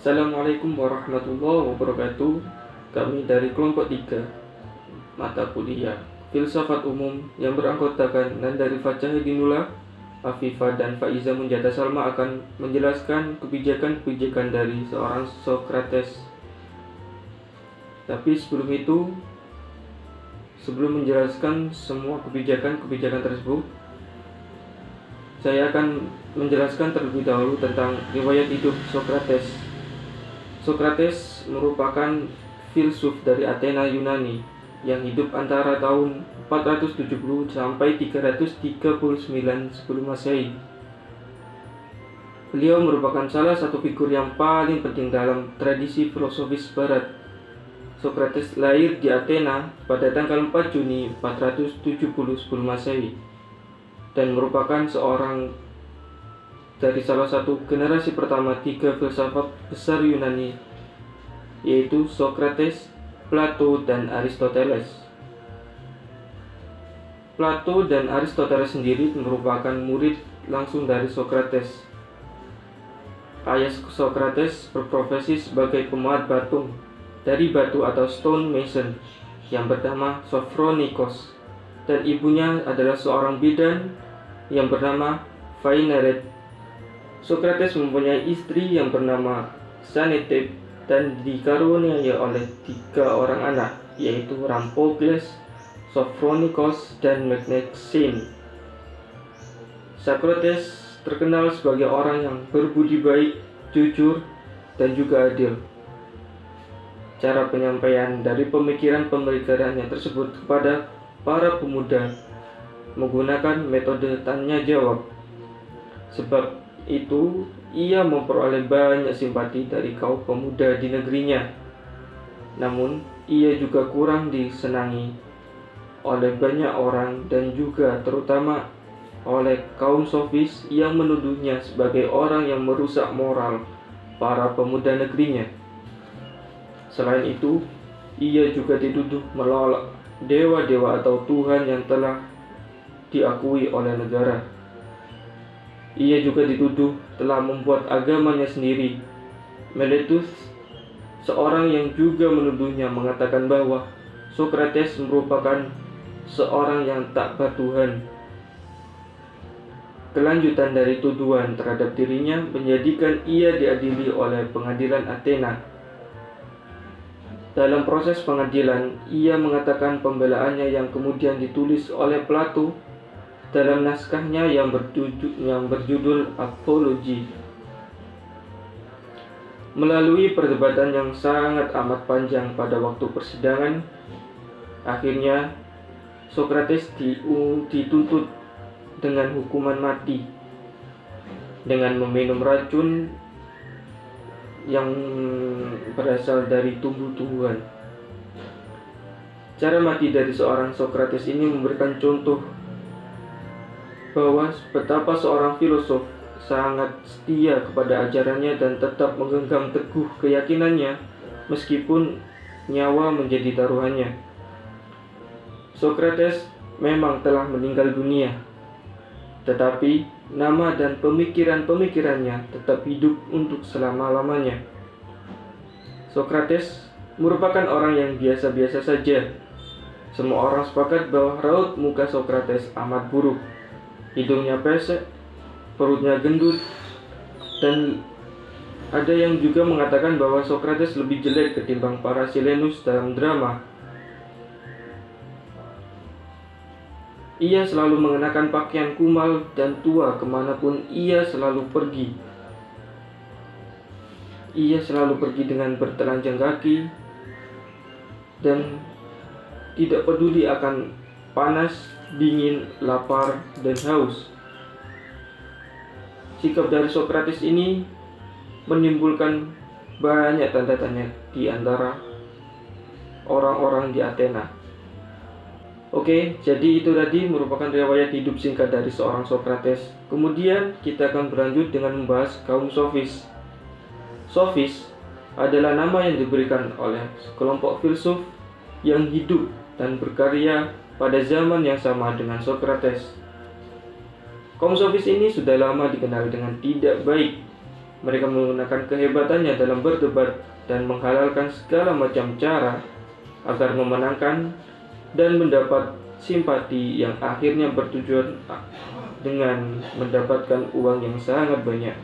Assalamualaikum warahmatullahi wabarakatuh. Kami dari kelompok 3 mata kuliah Filsafat Umum yang beranggotakan Nandari Fathahidinullah, Afifah dan Faiza Munjata Salma akan menjelaskan kebijakan-kebijakan dari seorang Socrates. Tapi sebelum menjelaskan semua kebijakan-kebijakan tersebut, saya akan menjelaskan terlebih dahulu tentang riwayat hidup Socrates. Socrates merupakan filsuf dari Athena, Yunani, yang hidup antara tahun 470 sampai 339 sebelum Masehi. Beliau merupakan salah satu figur yang paling penting dalam tradisi filosofis Barat. Socrates lahir di Athena pada tanggal 4 Juni 470 sebelum Masehi dan merupakan seorang dari salah satu generasi pertama 3 filsafat besar Yunani, yaitu Socrates, Plato, dan Aristoteles. Plato dan Aristoteles sendiri merupakan murid langsung dari Socrates. Ayah Socrates berprofesi sebagai pemahat patung dari batu atau stone mason yang bernama Sophronikos, dan ibunya adalah seorang bidan yang bernama Phainarete. Socrates mempunyai istri yang bernama Xanthippe dan dikaruniai oleh 3 orang anak, yaitu Rampocles, Sophronikos, dan Mnemosyne. Socrates terkenal sebagai orang yang berbudi baik, jujur, dan juga adil. Cara penyampaian dari pemikiran-pemikirannya tersebut kepada para pemuda menggunakan metode tanya jawab. Sebab itu, ia memperoleh banyak simpati dari kaum pemuda di negerinya. Namun, ia juga kurang disenangi oleh banyak orang dan juga terutama oleh kaum sofis yang menuduhnya sebagai orang yang merusak moral para pemuda negerinya. Selain itu, ia juga dituduh menolak dewa-dewa atau Tuhan yang telah diakui oleh negara. Ia juga dituduh telah membuat agamanya sendiri. Meletus, seorang yang juga menuduhnya, mengatakan bahwa Socrates merupakan seorang yang tak bertuhan. Kelanjutan dari tuduhan terhadap dirinya menjadikan ia diadili oleh pengadilan Athena. Dalam proses pengadilan, ia mengatakan pembelaannya yang kemudian ditulis oleh Plato dalam naskahnya yang berjudul Apology. Melalui perdebatan yang sangat amat panjang pada waktu persidangan, akhirnya Socrates dituntut dengan hukuman mati dengan meminum racun yang berasal dari tumbuh-tumbuhan. Cara mati dari seorang Socrates ini memberikan contoh bahwa betapa seorang filosof sangat setia kepada ajarannya dan tetap menggenggam teguh keyakinannya meskipun nyawa menjadi taruhannya. Socrates memang telah meninggal dunia, tetapi nama dan pemikiran-pemikirannya tetap hidup untuk selama-lamanya. Socrates merupakan orang yang biasa-biasa saja. Semua orang sepakat bahwa raut muka Socrates amat buruk. Hidungnya pesek, perutnya gendut, dan ada yang juga mengatakan bahwa Socrates lebih jelek ketimbang para Silenus dalam drama. Ia selalu mengenakan pakaian kumal dan tua kemanapun ia selalu pergi. Ia selalu pergi dengan bertelanjang kaki dan tidak peduli akan panas, dingin, lapar, dan haus. Sikap dari Socrates ini menimbulkan banyak tanda tanya di antara orang-orang di Athena. Oke, jadi itu tadi merupakan riwayat hidup singkat dari seorang Socrates. Kemudian kita akan berlanjut dengan membahas kaum sofis. Sofis adalah nama yang diberikan oleh kelompok filsuf yang hidup dan berkarya pada zaman yang sama dengan Socrates. Kaum sofis ini sudah lama dikenal dengan tidak baik Mereka menggunakan kehebatannya dalam berdebat dan menghalalkan segala macam cara agar memenangkan dan mendapat simpati yang akhirnya bertujuan dengan mendapatkan uang yang sangat banyak.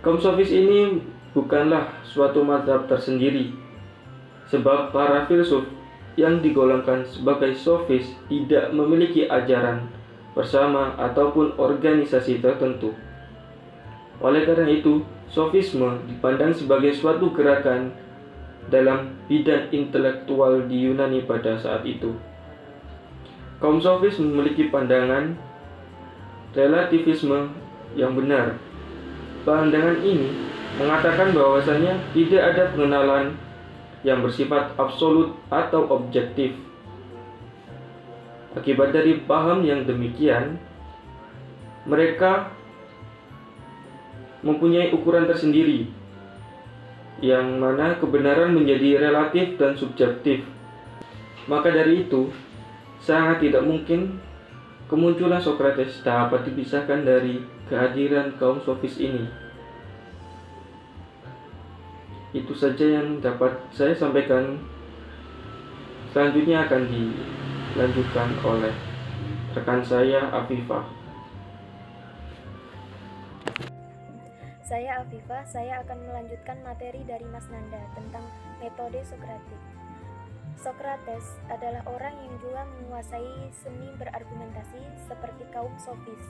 Kaum sofis ini bukanlah suatu mazhab tersendiri, sebab para filsuf yang digolongkan sebagai sofis tidak memiliki ajaran bersama ataupun organisasi tertentu. Oleh karena itu, sofisme dipandang sebagai suatu gerakan dalam bidang intelektual di Yunani pada saat itu. Kaum sofis memiliki pandangan relativisme yang benar. Pandangan ini mengatakan bahwasanya tidak ada pengenalan yang bersifat absolut atau objektif. Akibat dari paham yang demikian, mereka mempunyai ukuran tersendiri, yang mana kebenaran menjadi relatif dan subjektif. Maka dari itu, sangat tidak mungkin kemunculan Sokrates dapat dipisahkan dari kehadiran kaum sofis ini. Itu saja yang dapat saya sampaikan. Selanjutnya akan dilanjutkan oleh rekan saya, Afifah. Saya Afifah, saya akan melanjutkan materi dari Mas Nanda tentang metode Sokratik. Sokrates adalah orang yang juga menguasai seni berargumentasi seperti kaum sofis.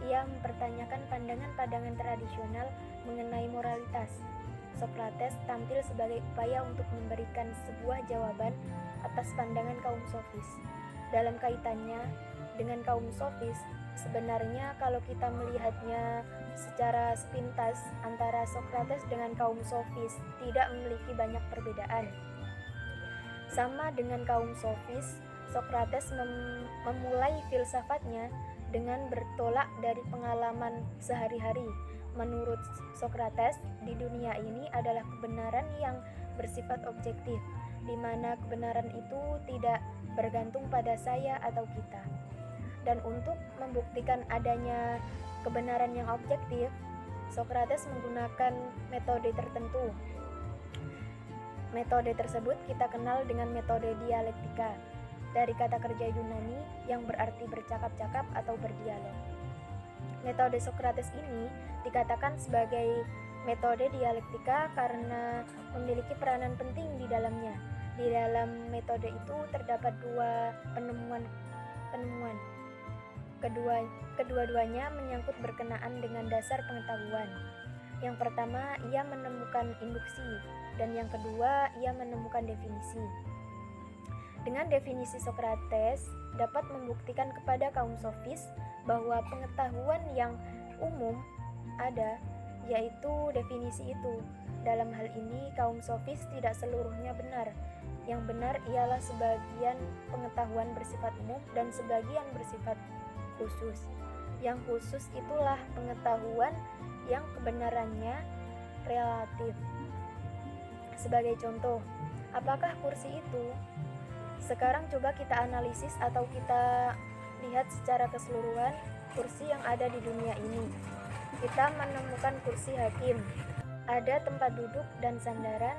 Ia mempertanyakan pandangan-pandangan tradisional mengenai moralitas. Sokrates tampil sebagai upaya untuk memberikan sebuah jawaban atas pandangan kaum sofis. Dalam kaitannya dengan kaum sofis, sebenarnya kalau kita melihatnya secara sepintas, antara Sokrates dengan kaum sofis tidak memiliki banyak perbedaan. Sama dengan kaum sofis, Sokrates memulai filsafatnya dengan bertolak dari pengalaman sehari-hari. Menurut Sokrates, di dunia ini adalah kebenaran yang bersifat objektif, di mana kebenaran itu tidak bergantung pada saya atau kita. Dan untuk membuktikan adanya kebenaran yang objektif, Sokrates menggunakan metode tertentu. Metode tersebut kita kenal dengan metode dialektika, dari kata kerja Yunani yang berarti bercakap-cakap atau berdialog. Metode Sokrates ini dikatakan sebagai metode dialektika karena memiliki peranan penting di dalamnya. Di dalam metode itu terdapat dua penemuan. Kedua-duanya menyangkut berkenaan dengan dasar pengetahuan. Yang pertama, ia menemukan induksi, dan yang kedua, ia menemukan definisi. Dengan definisi Sokrates dapat membuktikan kepada kaum sofis bahwa pengetahuan yang umum ada, yaitu definisi itu. Dalam hal ini, kaum sofis tidak seluruhnya benar. Yang benar ialah sebagian pengetahuan bersifat umum dan sebagian bersifat khusus. Yang khusus itulah pengetahuan yang kebenarannya relatif. Sebagai contoh, apakah kursi itu? Sekarang coba kita analisis atau kita lihat secara keseluruhan kursi yang ada di dunia ini. Kita menemukan kursi hakim. Ada tempat duduk dan sandaran,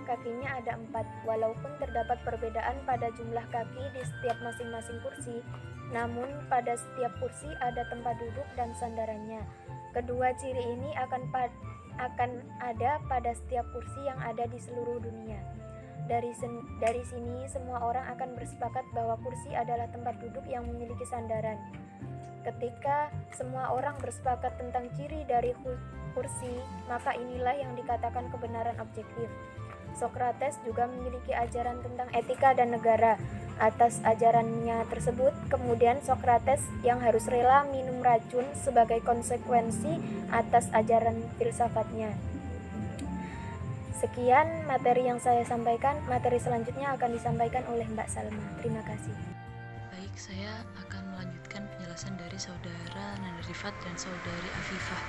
kakinya ada 4. Walaupun terdapat perbedaan pada jumlah kaki di setiap masing-masing kursi, namun pada setiap kursi ada tempat duduk dan sandarannya. Kedua ciri ini akan ada pada setiap kursi yang ada di seluruh dunia. Dari sini semua orang akan bersepakat bahwa kursi adalah tempat duduk yang memiliki sandaran. Ketika semua orang bersepakat tentang ciri dari kursi, maka inilah yang dikatakan kebenaran objektif. Sokrates juga memiliki ajaran tentang etika dan negara. Atas ajarannya tersebut, kemudian Sokrates yang harus rela minum racun sebagai konsekuensi atas ajaran filsafatnya. Sekian materi yang saya sampaikan. Materi selanjutnya akan disampaikan oleh Mbak Salma. Terima kasih. Baik, saya akan melanjutkan penjelasan dari saudara Nanda Rifat dan saudari Afifah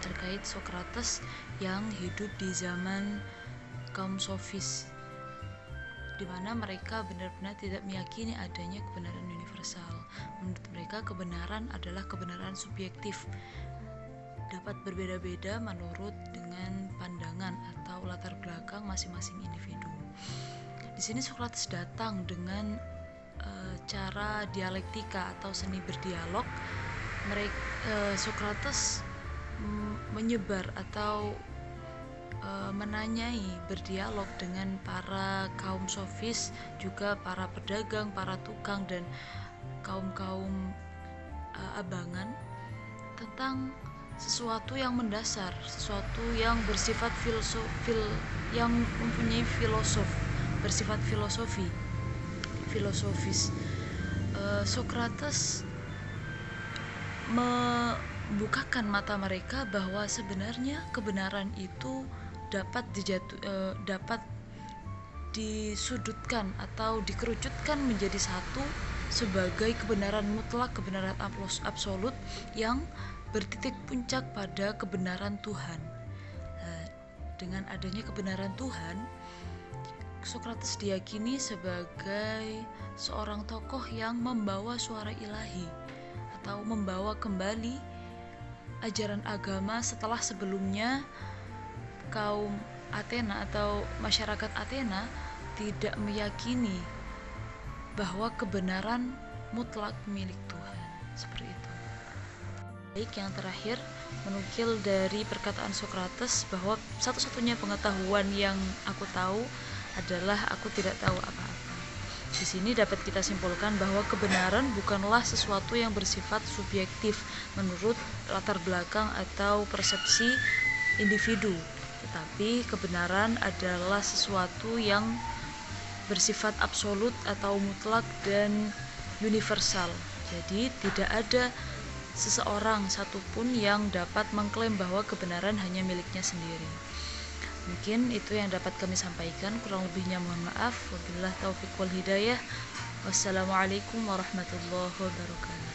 terkait Sokrates yang hidup di zaman kaum sofis, di mana mereka benar-benar tidak meyakini adanya kebenaran universal. Menurut mereka, kebenaran adalah kebenaran subjektif. dapat berbeda-beda menurut dengan pandangan atau latar belakang masing-masing individu. Di sini Socrates datang dengan cara dialektika atau seni berdialog. Socrates menyebar atau menanyai, berdialog dengan para kaum sofis, juga para pedagang, para tukang, dan kaum abangan tentang sesuatu yang mendasar, sesuatu yang bersifat yang mempunyai bersifat filosofis. Socrates membukakan mata mereka bahwa sebenarnya kebenaran itu dapat disudutkan atau dikerucutkan menjadi satu sebagai kebenaran mutlak, kebenaran absolut yang bertitik puncak pada kebenaran Tuhan. Dengan adanya kebenaran Tuhan, Socrates diyakini sebagai seorang tokoh yang membawa suara ilahi atau membawa kembali ajaran agama setelah sebelumnya kaum Athena atau masyarakat Athena tidak meyakini bahwa kebenaran mutlak milik Tuhan. Seperti itu. Baik, yang terakhir menukil dari perkataan Socrates bahwa satu-satunya pengetahuan yang aku tahu adalah aku tidak tahu apa-apa. Di sini dapat kita simpulkan bahwa kebenaran bukanlah sesuatu yang bersifat subjektif menurut latar belakang atau persepsi individu, tetapi kebenaran adalah sesuatu yang bersifat absolut atau mutlak dan universal. Jadi tidak ada seseorang satupun yang dapat mengklaim bahwa kebenaran hanya miliknya sendiri. Mungkin itu yang dapat kami sampaikan, kurang lebihnya mohon maaf. Wabillahi taufiq wal hidayah. Wassalamualaikum warahmatullahi wabarakatuh.